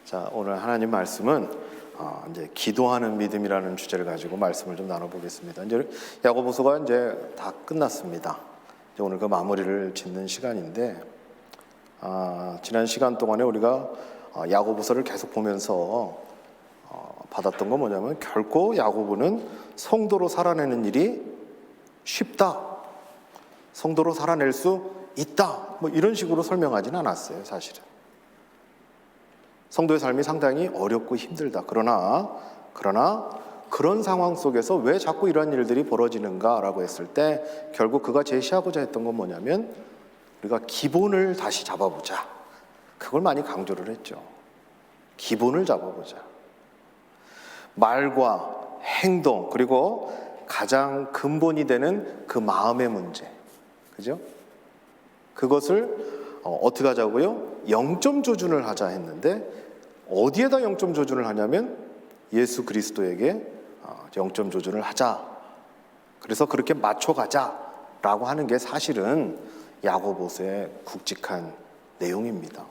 자, 오늘 하나님 말씀은 이제 기도하는 믿음이라는 주제를 가지고 말씀을 좀 나눠보겠습니다. 이제 야고보서가 이제 다 끝났습니다. 이제 오늘 그 마무리를 짓는 시간인데, 지난 시간 동안에 우리가 야고보서를 계속 보면서 받았던 건 뭐냐면, 결코 야고보는 성도로 살아내는 일이 쉽다, 성도로 살아낼 수 있다, 뭐 이런 식으로 설명하지는 않았어요. 사실은 성도의 삶이 상당히 어렵고 힘들다. 그러나 그런 상황 속에서 왜 자꾸 이런 일들이 벌어지는가라고 했을 때, 결국 그가 제시하고자 했던 건 뭐냐면, 우리가 기본을 다시 잡아보자. 그걸 많이 강조를 했죠. 기본을 잡아보자. 말과 행동, 그리고 가장 근본이 되는 그 마음의 문제, 그죠? 그것을 어떻게 하자고요? 영점 조준을 하자 했는데, 어디에다 영점 조준을 하냐면 예수 그리스도에게 영점 조준을 하자. 그래서 그렇게 맞춰가자라고 하는 게 사실은 야고보서의 굵직한 내용입니다.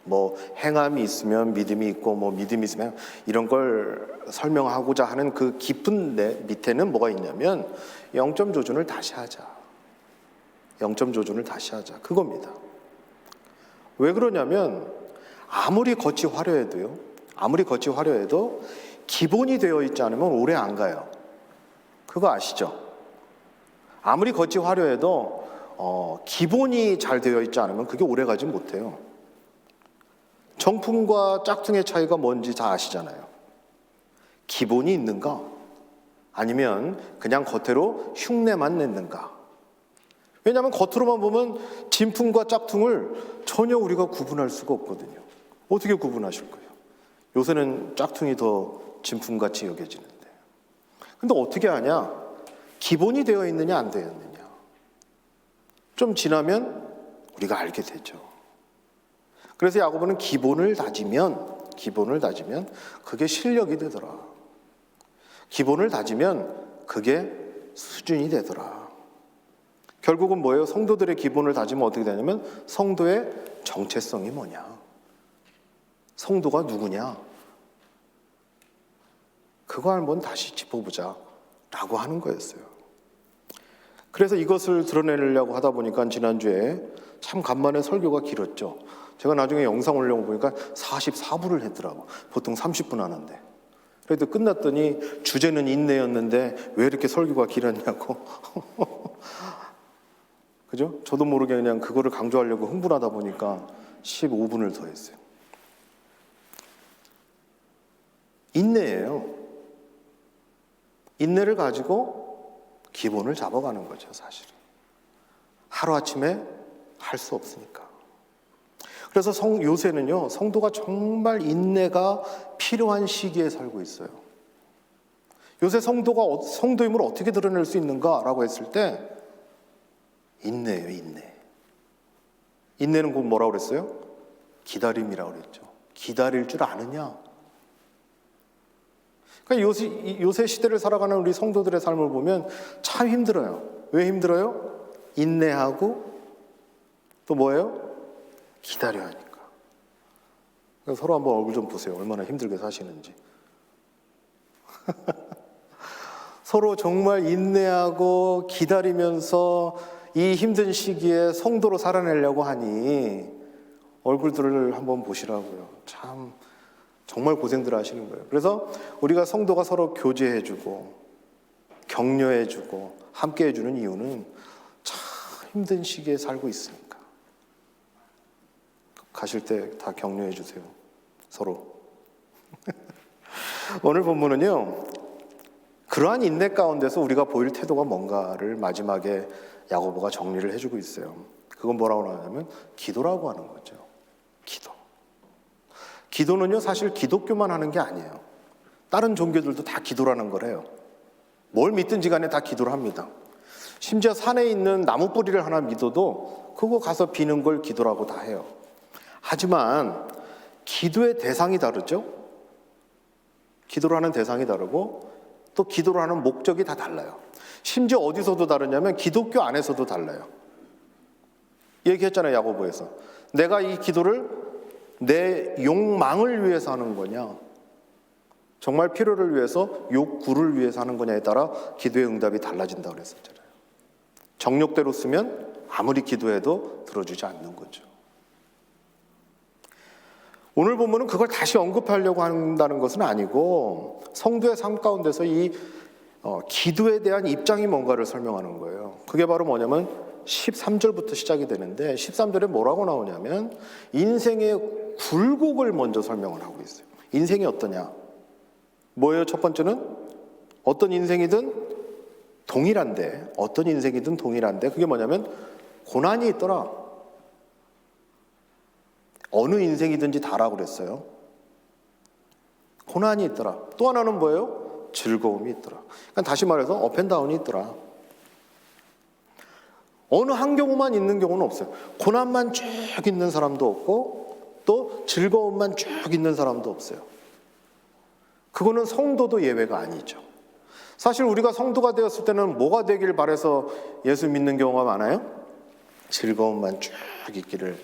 뭐 행함이 있으면 믿음이 있고, 뭐 믿음이 있으면 이런 걸 설명하고자 하는 그 깊은 밑에는 뭐가 있냐면, 영점 조준을 다시 하자. 영점 조준을 다시 하자. 그겁니다. 왜 그러냐면, 아무리 겉이 화려해도 기본이 되어 있지 않으면 오래 안 가요. 그거 아시죠? 아무리 겉이 화려해도 기본이 잘 되어 있지 않으면 그게 오래 가지 못해요. 정품과 짝퉁의 차이가 뭔지 다 아시잖아요. 기본이 있는가? 아니면 그냥 겉으로 흉내만 냈는가? 왜냐하면 겉으로만 보면 진품과 짝퉁을 전혀 우리가 구분할 수가 없거든요. 어떻게 구분하실 거예요? 요새는 짝퉁이 더 진품같이 여겨지는데. 근데 어떻게 하냐? 기본이 되어 있느냐 안 되어 있느냐. 좀 지나면 우리가 알게 되죠. 그래서 야고보는 기본을 다지면 그게 실력이 되더라. 기본을 다지면 그게 수준이 되더라. 결국은 뭐예요? 성도들의 기본을 다지면 어떻게 되냐면, 성도의 정체성이 뭐냐? 성도가 누구냐? 그거 한번 다시 짚어보자 라고 하는 거였어요. 그래서 이것을 드러내려고 하다 보니까 지난주에 참 간만에 설교가 길었죠. 제가 나중에 영상 올려보니까 44부를 했더라고. 보통 30분 하는데. 그래도 끝났더니 주제는 인내였는데 왜 이렇게 설교가 길었냐고. 그죠? 저도 모르게 그냥 그거를 강조하려고 흥분하다 보니까 15분을 더 했어요. 인내예요. 인내를 가지고 기본을 잡아가는 거죠, 사실은. 하루아침에 할 수 없으니까. 그래서 요새는요, 성도가 정말 인내가 필요한 시기에 살고 있어요. 요새 성도가 성도임을 어떻게 드러낼 수 있는가라고 했을 때, 인내예요, 인내. 인내는 곧 뭐라고 그랬어요? 기다림이라고 그랬죠. 기다릴 줄 아느냐? 그러니까 요새 시대를 살아가는 우리 성도들의 삶을 보면 참 힘들어요. 왜 힘들어요? 인내하고 또 뭐예요? 기다려야 하니까. 서로 한번 얼굴 좀 보세요. 얼마나 힘들게 사시는지. 서로 정말 인내하고 기다리면서 이 힘든 시기에 성도로 살아내려고 하니 얼굴들을 한번 보시라고요. 참 정말 고생들 하시는 거예요. 그래서 우리가 성도가 서로 교제해주고 격려해주고 함께 해주는 이유는 참 힘든 시기에 살고 있으니까. 가실 때 다 격려해 주세요. 서로. 오늘 본문은요, 그러한 인내 가운데서 우리가 보일 태도가 뭔가를 마지막에 야고보가 정리를 해주고 있어요. 그건 뭐라고 하냐면 기도라고 하는 거죠. 기도. 기도는요, 사실 기독교만 하는 게 아니에요. 다른 종교들도 다 기도라는 걸 해요. 뭘 믿든지 간에 다 기도를 합니다. 심지어 산에 있는 나무 뿌리를 하나 믿어도 그거 가서 비는 걸 기도라고 다 해요. 하지만 기도의 대상이 다르죠. 기도를 하는 대상이 다르고 또 기도를 하는 목적이 다 달라요. 심지어 어디서도 다르냐면 기독교 안에서도 달라요. 얘기했잖아요, 야고보에서. 내가 이 기도를 내 욕망을 위해서 하는 거냐, 정말 필요를 위해서, 욕구를 위해서 하는 거냐에 따라 기도의 응답이 달라진다고 그랬었잖아요. 정욕대로 쓰면 아무리 기도해도 들어주지 않는 거죠. 오늘 본문은 그걸 다시 언급하려고 한다는 것은 아니고 성도의 삶 가운데서 이 기도에 대한 입장이 뭔가를 설명하는 거예요. 그게 바로 뭐냐면 13절부터 시작이 되는데 13절에 뭐라고 나오냐면 인생의 굴곡을 먼저 설명을 하고 있어요. 인생이 어떠냐? 뭐예요? 첫 번째는 어떤 인생이든 동일한데, 어떤 인생이든 동일한데 그게 뭐냐면 고난이 있더라. 어느 인생이든지 다라고 그랬어요. 고난이 있더라. 또 하나는 뭐예요? 즐거움이 있더라. 그러니까 다시 말해서 업앤다운이 있더라. 어느 한 경우만 있는 경우는 없어요. 고난만 쭉 있는 사람도 없고 또 즐거움만 쭉 있는 사람도 없어요. 그거는 성도도 예외가 아니죠. 사실 우리가 성도가 되었을 때는 뭐가 되길 바라서 예수 믿는 경우가 많아요? 즐거움만 쭉 있기를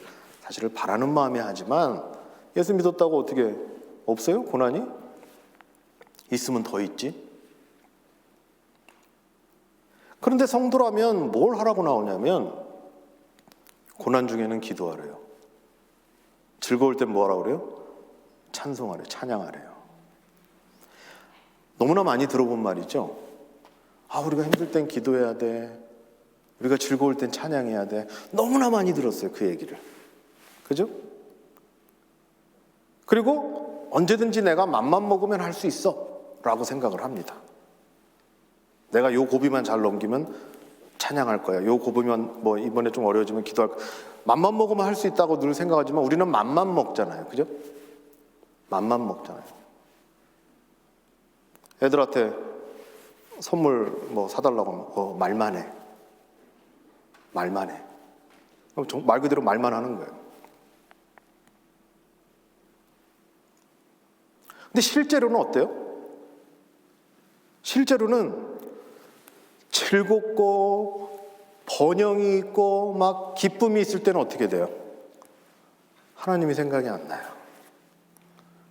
사실을 바라는 마음이 하지만 예수 믿었다고 어떻게 없어요? 고난이? 있으면 더 있지. 그런데 성도라면 뭘 하라고 나오냐면 고난 중에는 기도하래요. 즐거울 땐 뭐 하라고 그래요? 찬송하래요. 찬양하래요. 너무나 많이 들어본 말이죠. 우리가 힘들 땐 기도해야 돼. 우리가 즐거울 땐 찬양해야 돼. 너무나 많이 들었어요, 그 얘기를. 그죠? 그리고 언제든지 내가 맘만 먹으면 할 수 있어 라고 생각을 합니다. 내가 요 고비만 잘 넘기면 찬양할 거야. 요 고비만 뭐 이번에 좀 어려워지면 기도할 거야. 맘만 먹으면 할 수 있다고 늘 생각하지만 우리는 맘만 먹잖아요. 그죠? 맘만 먹잖아요. 애들한테 선물 뭐 사달라고 하면 말만 해. 말만 해. 말 그대로 말만 하는 거예요. 근데 실제로는 어때요? 실제로는 즐겁고 번영이 있고 막 기쁨이 있을 때는 어떻게 돼요? 하나님이 생각이 안 나요.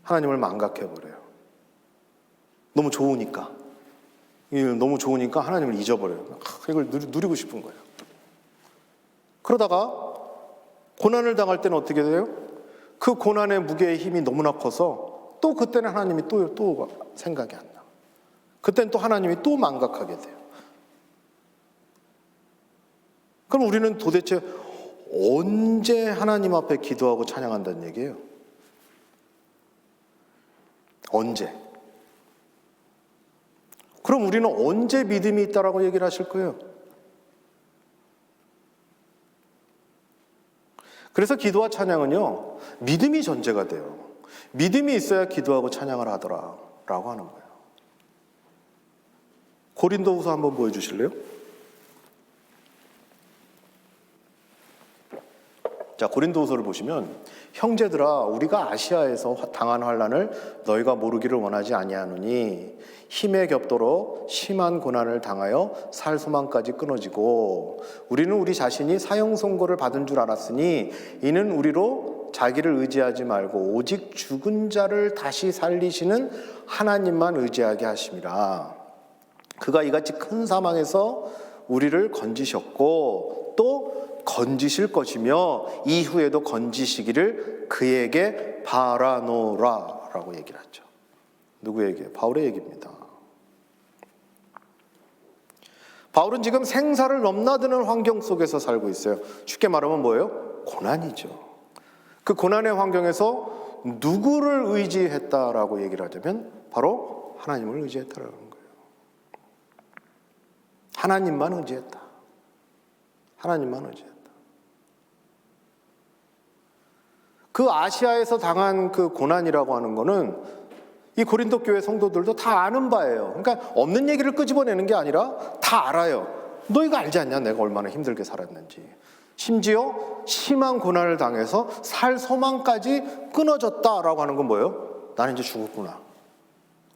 하나님을 망각해버려요. 너무 좋으니까. 너무 좋으니까 하나님을 잊어버려요. 이걸 누리고 싶은 거예요. 그러다가 고난을 당할 때는 어떻게 돼요? 그 고난의 무게의 힘이 너무나 커서 또 그때는 하나님이 또 생각이 안 나. 그때는 또 하나님이 또 망각하게 돼요. 그럼 우리는 도대체 언제 하나님 앞에 기도하고 찬양한다는 얘기예요? 언제? 그럼 우리는 언제 믿음이 있다라고 얘기를 하실 거예요? 그래서 기도와 찬양은요, 믿음이 전제가 돼요. 믿음이 있어야 기도하고 찬양을 하더라라고 하는 거예요. 고린도후서 한번 보여주실래요? 자, 고린도후서를 보시면 형제들아 우리가 아시아에서 당한 환난을 너희가 모르기를 원하지 아니하노니 힘에 겹도록 심한 고난을 당하여 살 소망까지 끊어지고 우리는 우리 자신이 사형 선고를 받은 줄 알았으니 이는 우리로 자기를 의지하지 말고 오직 죽은 자를 다시 살리시는 하나님만 의지하게 하심이라. 그가 이같이 큰 사망에서 우리를 건지셨고 또 건지실 것이며 이후에도 건지시기를 그에게 바라노라 라고 얘기를 하죠. 누구에게? 바울의 얘기입니다. 바울은 지금 생사를 넘나드는 환경 속에서 살고 있어요. 쉽게 말하면 뭐예요? 고난이죠. 그 고난의 환경에서 누구를 의지했다라고 얘기를 하자면 바로 하나님을 의지했다라는 거예요. 하나님만 의지했다. 하나님만 의지했다. 그 아시아에서 당한 그 고난이라고 하는 거는 이 고린도 교회 성도들도 다 아는 바예요. 그러니까 없는 얘기를 끄집어내는 게 아니라 다 알아요. 너희가 알지 않냐? 내가 얼마나 힘들게 살았는지. 심지어 심한 고난을 당해서 살 소망까지 끊어졌다라고 하는 건 뭐예요? 나는 이제 죽었구나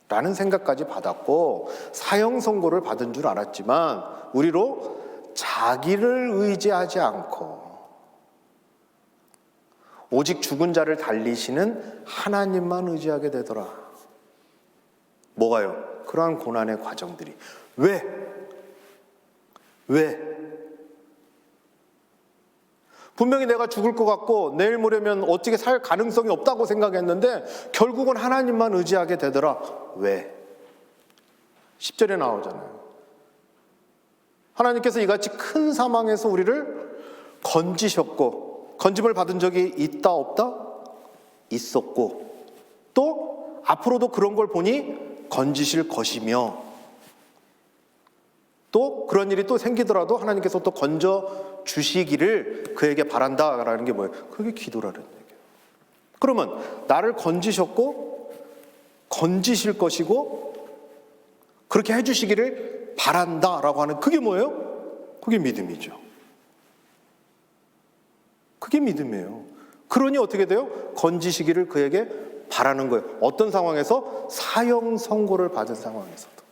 라는 생각까지 받았고 사형 선고를 받은 줄 알았지만 우리로 자기를 의지하지 않고 오직 죽은 자를 달리시는 하나님만 의지하게 되더라. 뭐가요? 그러한 고난의 과정들이. 왜? 분명히 내가 죽을 것 같고 내일 모레면 어떻게 살 가능성이 없다고 생각했는데 결국은 하나님만 의지하게 되더라. 왜? 10절에 나오잖아요. 하나님께서 이같이 큰 사망에서 우리를 건지셨고, 건짐을 받은 적이 있다 없다? 있었고, 또 앞으로도 그런 걸 보니 건지실 것이며, 또 그런 일이 또 생기더라도 하나님께서 또 건져 주시기를 그에게 바란다라는 게 뭐예요? 그게 기도라는 얘기예요. 그러면 나를 건지셨고 건지실 것이고 그렇게 해주시기를 바란다라고 하는 그게 뭐예요? 그게 믿음이죠. 그게 믿음이에요. 그러니 어떻게 돼요? 건지시기를 그에게 바라는 거예요. 어떤 상황에서? 사형 선고를 받은 상황에서도.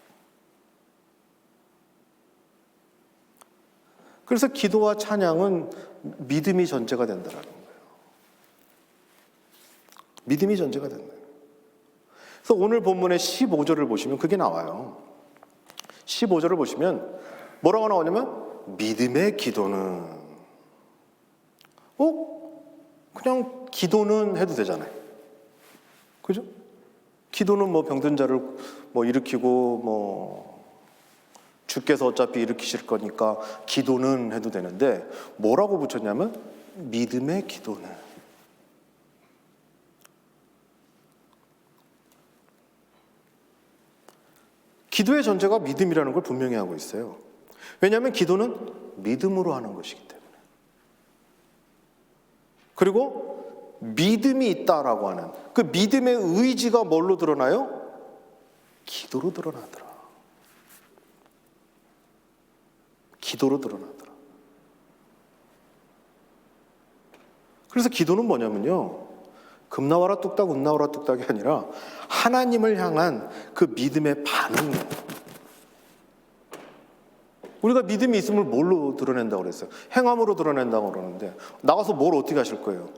그래서 기도와 찬양은 믿음이 전제가 된다는 거예요. 믿음이 전제가 된다. 그래서 오늘 본문의 15절을 보시면 그게 나와요. 15절을 보시면 뭐라고 나오냐면 믿음의 기도는 그냥 기도는 해도 되잖아요. 그죠? 기도는 뭐 병든 자를 뭐 일으키고 뭐 주께서 어차피 일으키실 거니까 기도는 해도 되는데 뭐라고 붙였냐면 믿음의 기도는. 기도의 전제가 믿음이라는 걸 분명히 하고 있어요. 왜냐하면 기도는 믿음으로 하는 것이기 때문에. 그리고 믿음이 있다라고 하는 그 믿음의 의지가 뭘로 드러나요? 기도로 드러나더라. 기도로 드러나더라. 그래서 기도는 뭐냐면요, 금 나와라 뚝딱 은 나와라 뚝딱이 아니라 하나님을 향한 그 믿음의 반응이에요. 우리가 믿음이 있음을 뭘로 드러낸다고 그랬어요? 행함으로 드러낸다고 그러는데 나가서 뭘 어떻게 하실 거예요?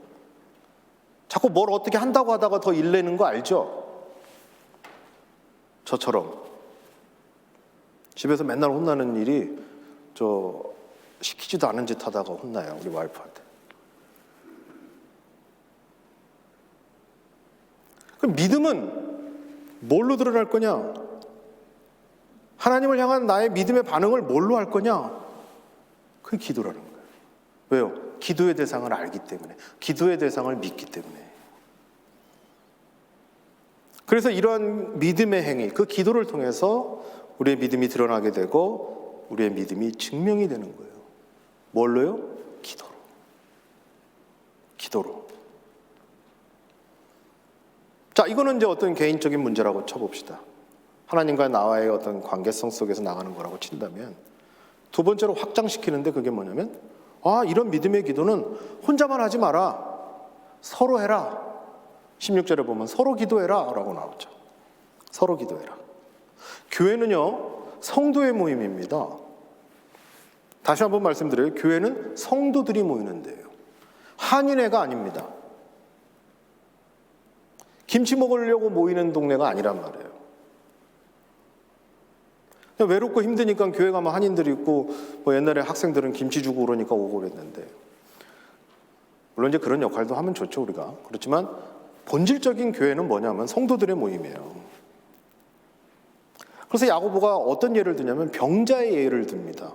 자꾸 뭘 어떻게 한다고 하다가 더 일내는 거 알죠? 저처럼 집에서 맨날 혼나는 일이 시키지도 않은 짓 하다가 혼나요, 우리 와이프한테. 그럼 믿음은 뭘로 드러날 거냐? 하나님을 향한 나의 믿음의 반응을 뭘로 할 거냐? 그게 기도라는 거예요. 왜요? 기도의 대상을 알기 때문에, 기도의 대상을 믿기 때문에. 그래서 이러한 믿음의 행위, 그 기도를 통해서 우리의 믿음이 드러나게 되고 우리의 믿음이 증명이 되는 거예요. 뭘로요? 기도로. 기도로. 자, 이거는 이제 어떤 개인적인 문제라고 쳐봅시다. 하나님과 나와의 어떤 관계성 속에서 나가는 거라고 친다면, 두 번째로 확장시키는데 그게 뭐냐면, 이런 믿음의 기도는 혼자만 하지 마라. 서로 해라. 16절에 보면 서로 기도해라 라고 나오죠. 서로 기도해라. 교회는요, 성도의 모임입니다. 다시 한번 말씀드려요. 교회는 성도들이 모이는 데예요. 한인회가 아닙니다. 김치 먹으려고 모이는 동네가 아니란 말이에요. 그냥 외롭고 힘드니까 교회 가면 한인들이 있고, 뭐 옛날에 학생들은 김치 주고 그러니까 오고 그랬는데, 물론 이제 그런 역할도 하면 좋죠, 우리가. 그렇지만 본질적인 교회는 뭐냐면 성도들의 모임이에요. 그래서 야고보가 어떤 예를 드냐면 병자의 예를 듭니다.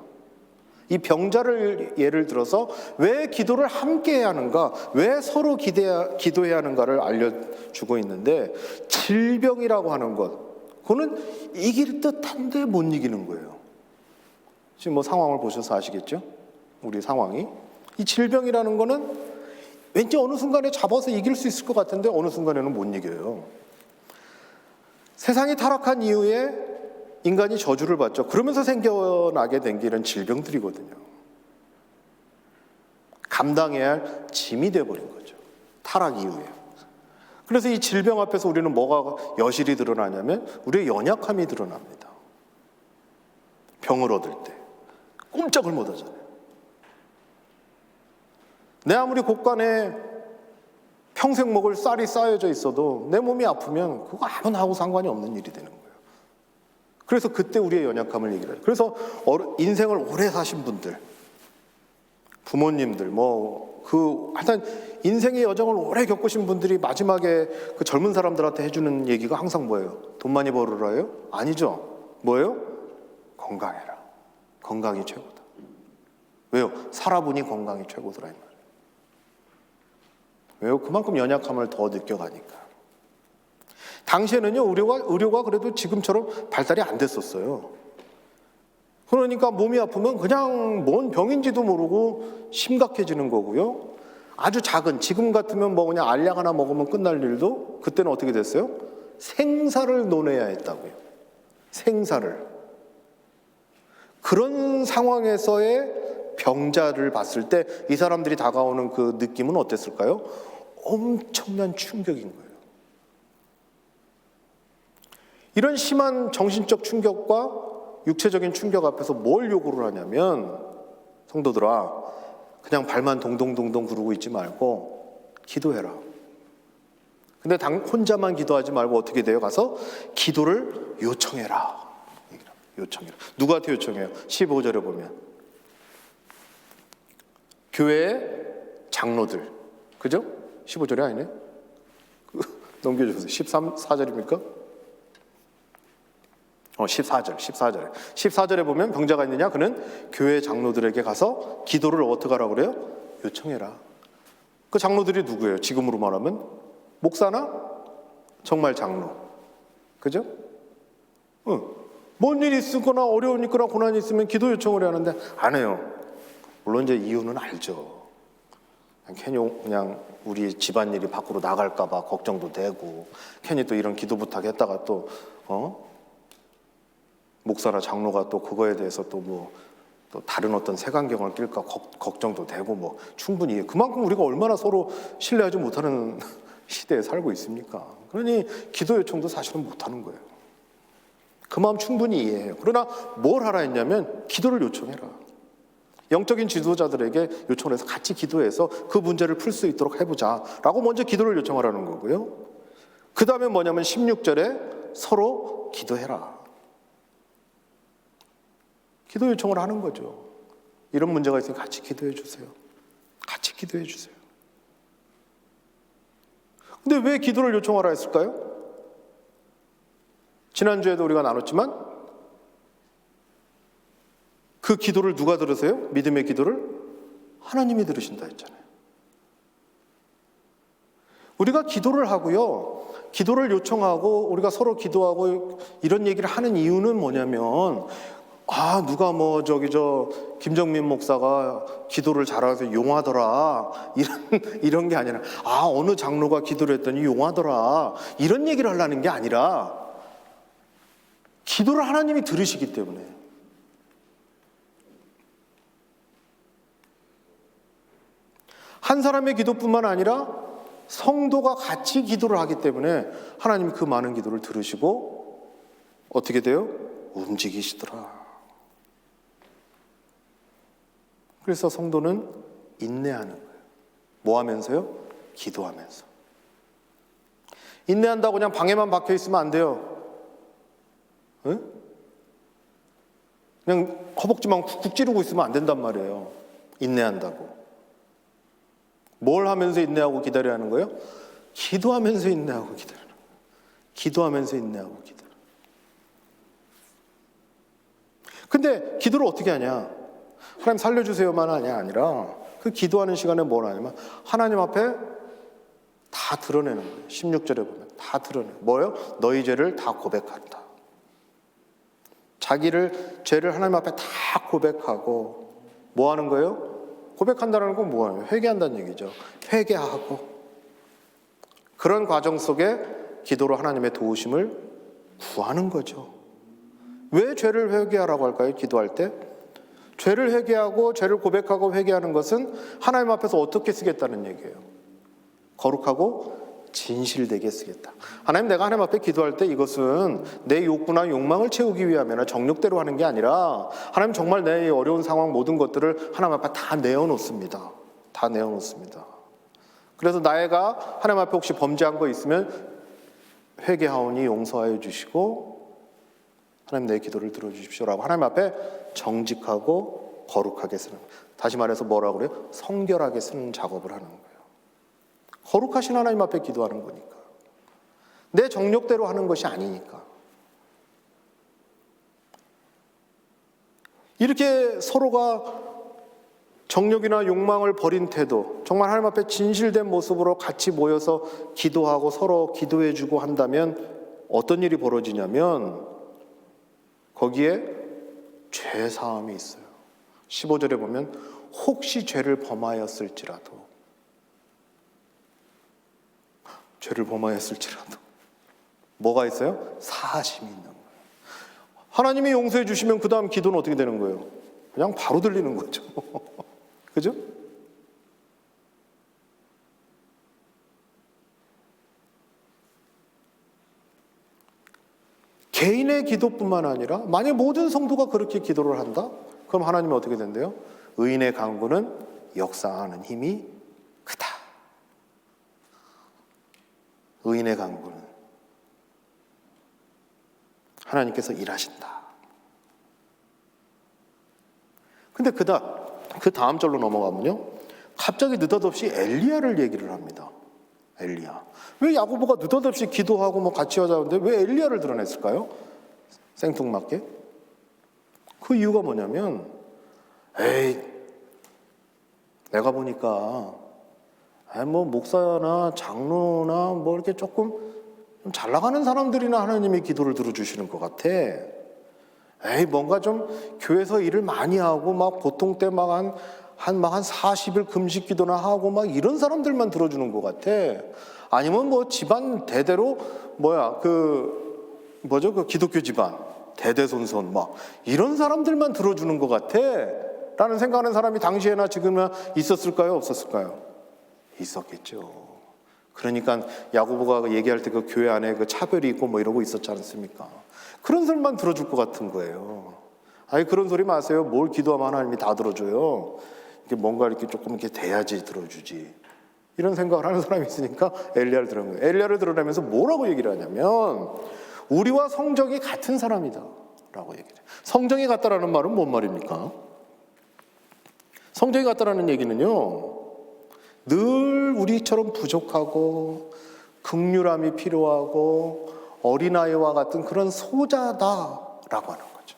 이 병자를 예를 들어서 왜 기도를 함께 해야 하는가, 왜 서로 기도해야 하는가를 알려주고 있는데, 질병이라고 하는 것, 그거는 이길 듯한데 못 이기는 거예요. 지금 뭐 상황을 보셔서 아시겠죠? 우리 상황이. 이 질병이라는 거는 왠지 어느 순간에 잡아서 이길 수 있을 것 같은데 어느 순간에는 못 이겨요. 세상이 타락한 이후에 인간이 저주를 받죠. 그러면서 생겨나게 된 게 이런 질병들이거든요. 감당해야 할 짐이 되어버린 거죠, 타락 이후에. 그래서 이 질병 앞에서 우리는 뭐가 여실히 드러나냐면 우리의 연약함이 드러납니다. 병을 얻을 때 꼼짝을 못 하잖아요. 내 아무리 곳간에 평생 먹을 쌀이 쌓여져 있어도 내 몸이 아프면 그거 아무나하고 상관이 없는 일이 되는 거예요. 그래서 그때 우리의 연약함을 얘기를 해요. 그래서 인생을 오래 사신 분들, 부모님들, 하여튼 인생의 여정을 오래 겪으신 분들이 마지막에 그 젊은 사람들한테 해주는 얘기가 항상 뭐예요? 돈 많이 벌으라요? 아니죠. 뭐예요? 건강해라. 건강이 최고다. 왜요? 살아보니 건강이 최고더라 이 말이에요. 왜요? 그만큼 연약함을 더 느껴가니까. 당시에는요, 의료가 그래도 지금처럼 발달이 안 됐었어요. 그러니까 몸이 아프면 그냥 뭔 병인지도 모르고 심각해지는 거고요. 아주 작은, 지금 같으면 그냥 알약 하나 먹으면 끝날 일도 그때는 어떻게 됐어요? 생사를 논해야 했다고요. 생사를. 그런 상황에서의 병자를 봤을 때 이 사람들이 다가오는 그 느낌은 어땠을까요? 엄청난 충격인 거예요. 이런 심한 정신적 충격과 육체적인 충격 앞에서 뭘 요구를 하냐면, 성도들아, 그냥 발만 동동동동 구르고 있지 말고 기도해라. 근데 혼자만 기도하지 말고 어떻게 돼요? 가서 기도를 요청해라. 요청해라. 누구한테 요청해요? 15절에 보면 교회 장로들, 그죠? 15절이 아니네. 넘겨주세요. 14절입니까? 14절에 보면 병자가 있느냐? 그는 교회 장로들에게 가서 기도를 어떻게 하라고 그래요? 요청해라. 그 장로들이 누구예요? 지금으로 말하면 목사나 정말 장로, 그죠? 뭔 일이 있거나 어려운 일거나 고난이 있으면 기도 요청을 해야 하는데 안 해요. 물론 이제 이유는 알죠. 괜히 그냥 우리 집안일이 밖으로 나갈까 봐 걱정도 되고, 괜히 또 이런 기도 부탁했다가 또 목사나 장로가 또 그거에 대해서 또 다른 어떤 색안경을 낄까 걱정도 되고, 충분히 그만큼 우리가 얼마나 서로 신뢰하지 못하는 시대에 살고 있습니까? 그러니 기도 요청도 사실은 못하는 거예요. 그 마음 충분히 이해해요. 그러나 뭘 하라 했냐면 기도를 요청해라. 영적인 지도자들에게 요청을 해서 같이 기도해서 그 문제를 풀 수 있도록 해보자 라고 먼저 기도를 요청하라는 거고요. 그 다음에 뭐냐면 16절에 서로 기도해라. 기도 요청을 하는 거죠. 이런 문제가 있으니 같이 기도해 주세요. 같이 기도해 주세요. 근데 왜 기도를 요청하라 했을까요? 지난주에도 우리가 나눴지만 그 기도를 누가 들으세요? 믿음의 기도를 하나님이 들으신다 했잖아요. 우리가 기도를 하고요, 기도를 요청하고 우리가 서로 기도하고 이런 얘기를 하는 이유는 뭐냐면, 누가 김정민 목사가 기도를 잘해서 용하더라, 이런 게 아니라, 어느 장로가 기도를 했더니 용하더라, 이런 얘기를 하려는 게 아니라, 기도를 하나님이 들으시기 때문에. 한 사람의 기도뿐만 아니라 성도가 같이 기도를 하기 때문에 하나님이 그 많은 기도를 들으시고 어떻게 돼요? 움직이시더라. 그래서 성도는 인내하는 거예요. 뭐 하면서요? 기도하면서. 인내한다고 그냥 방에만 박혀 있으면 안 돼요. 응? 그냥 허벅지만 쿡쿡 찌르고 있으면 안 된단 말이에요. 인내한다고. 뭘 하면서 인내하고 기다려야 하는 거예요? 기도하면서 인내하고 기다리는 거예요. 기도하면서 인내하고 기다려. 근데 기도를 어떻게 하냐? 하나님 살려주세요만 아니라 그 기도하는 시간에 뭘 하냐면 하나님 앞에 다 드러내는 거예요. 16절에 보면 다 드러내요. 뭐예요? 너희 죄를 다 고백한다. 자기를 죄를 하나님 앞에 다 고백하고 뭐 하는 거예요? 고백한다는 건 뭐예요? 회개한다는 얘기죠. 회개하고 그런 과정 속에 기도로 하나님의 도우심을 구하는 거죠. 왜 죄를 회개하라고 할까요? 기도할 때 죄를 회개하고 죄를 고백하고 회개하는 것은 하나님 앞에서 어떻게 쓰겠다는 얘기예요. 거룩하고 진실되게 쓰겠다. 하나님, 내가 하나님 앞에 기도할 때 이것은 내 욕구나 욕망을 채우기 위함이나 정욕대로 하는 게 아니라 하나님, 정말 내 어려운 상황 모든 것들을 하나님 앞에 다 내어놓습니다. 다 내어놓습니다. 그래서 나애가 하나님 앞에 혹시 범죄한 거 있으면 회개하오니 용서하여 주시고 하나님 내 기도를 들어주십시오라고 하나님 앞에 정직하고 거룩하게 쓰는, 다시 말해서 뭐라고 그래요? 성결하게 쓰는 작업을 하는 거예요. 거룩하신 하나님 앞에 기도하는 거니까. 내 정욕대로 하는 것이 아니니까. 이렇게 서로가 정욕이나 욕망을 버린 태도, 정말 하나님 앞에 진실된 모습으로 같이 모여서 기도하고 서로 기도해주고 한다면 어떤 일이 벌어지냐면 거기에 죄사함이 있어요. 15절에 보면 혹시 죄를 범하였을지라도, 죄를 범하였을지라도 뭐가 있어요? 사하심이 있는 거예요. 하나님이 용서해 주시면 그 다음 기도는 어떻게 되는 거예요? 그냥 바로 들리는 거죠. 그죠? 개인의 기도뿐만 아니라 만약 모든 성도가 그렇게 기도를 한다? 그럼 하나님은 어떻게 된대요? 의인의 간구는 역사하는 힘이 크다. 의인의 간구는 하나님께서 일하신다. 근데 그 다음 절로 넘어가면요, 갑자기 느닷없이 엘리야를 얘기를 합니다. 엘리야. 왜 야고보가 느닷없이 기도하고 뭐 같이 하자는데 왜 엘리야를 드러냈을까요? 생뚱맞게. 그 이유가 뭐냐면, 내가 보니까 뭐 목사나 장로나 뭐 이렇게 조금 좀 잘 나가는 사람들이나 하나님이 기도를 들어주시는 것 같아. 뭔가 좀 교회에서 일을 많이 하고 막 보통 때 막 한 40일 금식 기도나 하고 막 이런 사람들만 들어주는 것 같아. 아니면 뭐 집안 대대로 그 기독교 집안 대대손손 막 이런 사람들만 들어주는 것 같아 라는 생각하는 사람이 당시에나 지금이나 있었을까요? 없었을까요? 있었겠죠. 그러니까 야고보가 얘기할 때 그 교회 안에 그 차별이 있고 뭐 이러고 있었지 않습니까? 그런 소리만 들어줄 것 같은 거예요. 그런 소리 마세요. 뭘 기도하면 하나님이 다 들어줘요. 이게 뭔가 이렇게 조금 이렇게 돼야지 들어주지. 이런 생각을 하는 사람이 있으니까 엘리야를 드러낸 거예요. 엘리야를 드러내면서 뭐라고 얘기를 하냐면 우리와 성정이 같은 사람이다 라고 얘기를 해요. 성정이 같다라는 말은 뭔 말입니까? 성정이 같다라는 얘기는요, 늘 우리처럼 부족하고 긍휼함이 필요하고 어린아이와 같은 그런 소자다라고 하는 거죠.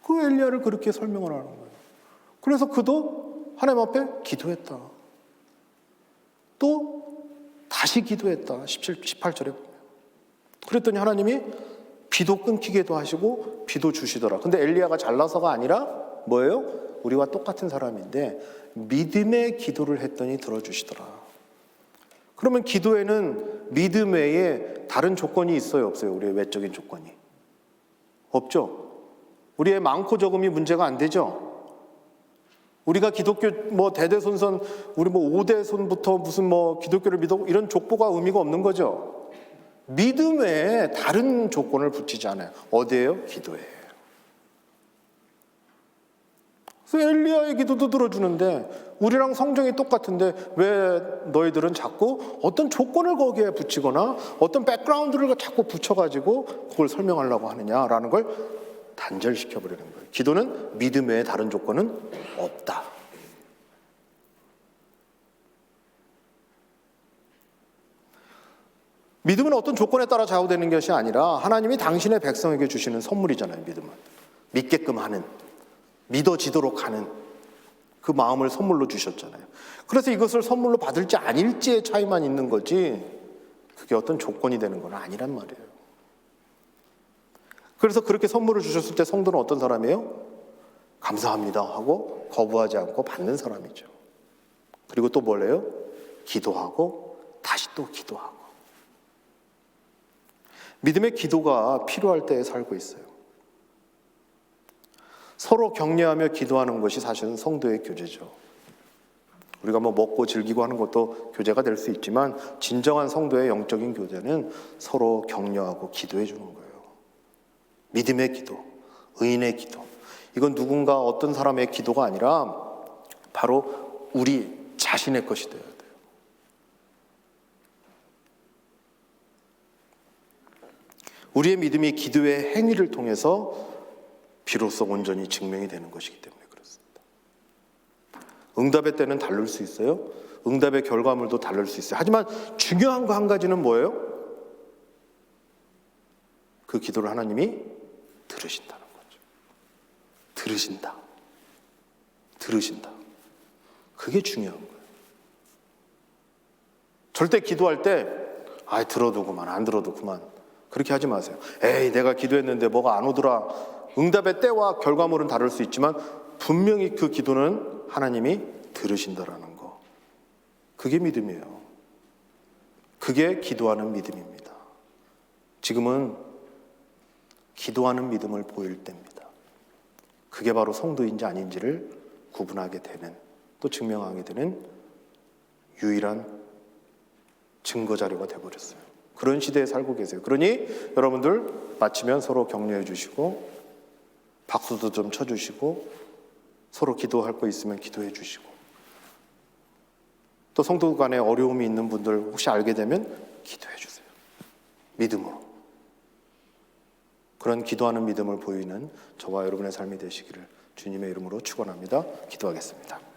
그 엘리야를 그렇게 설명을 하는 거예요. 그래서 그도 하나님 앞에 기도했다. 또 다시 기도했다. 18절에 보면. 그랬더니 하나님이 비도 끊기게도 하시고 비도 주시더라. 근데 엘리야가 잘나서가 아니라 뭐예요? 우리와 똑같은 사람인데 믿음의 기도를 했더니 들어주시더라. 그러면 기도에는 믿음 외에 다른 조건이 있어요, 없어요? 우리의 외적인 조건이 없죠. 우리의 많고 적음이 문제가 안 되죠. 우리가 기독교 대대손손 우리 5대손부터 무슨 기독교를 믿고 이런 족보가 의미가 없는 거죠. 믿음 외에 다른 조건을 붙이지 않아요. 어디예요? 기도예요. 그래서 엘리야의 기도도 들어주는데 우리랑 성정이 똑같은데 왜 너희들은 자꾸 어떤 조건을 거기에 붙이거나 어떤 백그라운드를 자꾸 붙여가지고 그걸 설명하려고 하느냐라는 걸 단절시켜버리는 거예요. 기도는 믿음 외에 다른 조건은 없다. 믿음은 어떤 조건에 따라 좌우되는 것이 아니라 하나님이 당신의 백성에게 주시는 선물이잖아요. 믿음은 믿게끔 하는, 믿어지도록 하는 그 마음을 선물로 주셨잖아요. 그래서 이것을 선물로 받을지 아닐지의 차이만 있는 거지 그게 어떤 조건이 되는 건 아니란 말이에요. 그래서 그렇게 선물을 주셨을 때 성도는 어떤 사람이에요? 감사합니다 하고 거부하지 않고 받는 사람이죠. 그리고 또 뭐래요? 기도하고 다시 또 기도하고. 믿음의 기도가 필요할 때에 살고 있어요. 서로 격려하며 기도하는 것이 사실은 성도의 교제죠. 우리가 먹고 즐기고 하는 것도 교제가 될 수 있지만 진정한 성도의 영적인 교제는 서로 격려하고 기도해 주는 거예요. 믿음의 기도, 의인의 기도. 이건 누군가 어떤 사람의 기도가 아니라 바로 우리 자신의 것이 되어야 돼요. 우리의 믿음이 기도의 행위를 통해서 비로소 온전히 증명이 되는 것이기 때문에 그렇습니다. 응답의 때는 다를 수 있어요. 응답의 결과물도 다를 수 있어요. 하지만 중요한 거 한 가지는 뭐예요? 그 기도를 하나님이 들으신다는 거죠. 들으신다. 그게 중요한 거예요. 절대 기도할 때 들어도 그만, 안 들어도 그만, 그렇게 하지 마세요. 에이, 내가 기도했는데 뭐가 안 오더라. 응답의 때와 결과물은 다를 수 있지만 분명히 그 기도는 하나님이 들으신다라는 거. 그게 믿음이에요. 그게 기도하는 믿음입니다. 지금은 기도하는 믿음을 보일 때입니다. 그게 바로 성도인지 아닌지를 구분하게 되는, 또 증명하게 되는 유일한 증거 자료가 되어버렸어요. 그런 시대에 살고 계세요. 그러니 여러분들 마치면 서로 격려해 주시고 박수도 좀 쳐주시고 서로 기도할 거 있으면 기도해 주시고, 또 성도 간에 어려움이 있는 분들 혹시 알게 되면 기도해 주세요. 믿음으로. 그런 기도하는 믿음을 보이는 저와 여러분의 삶이 되시기를 주님의 이름으로 축원합니다. 기도하겠습니다.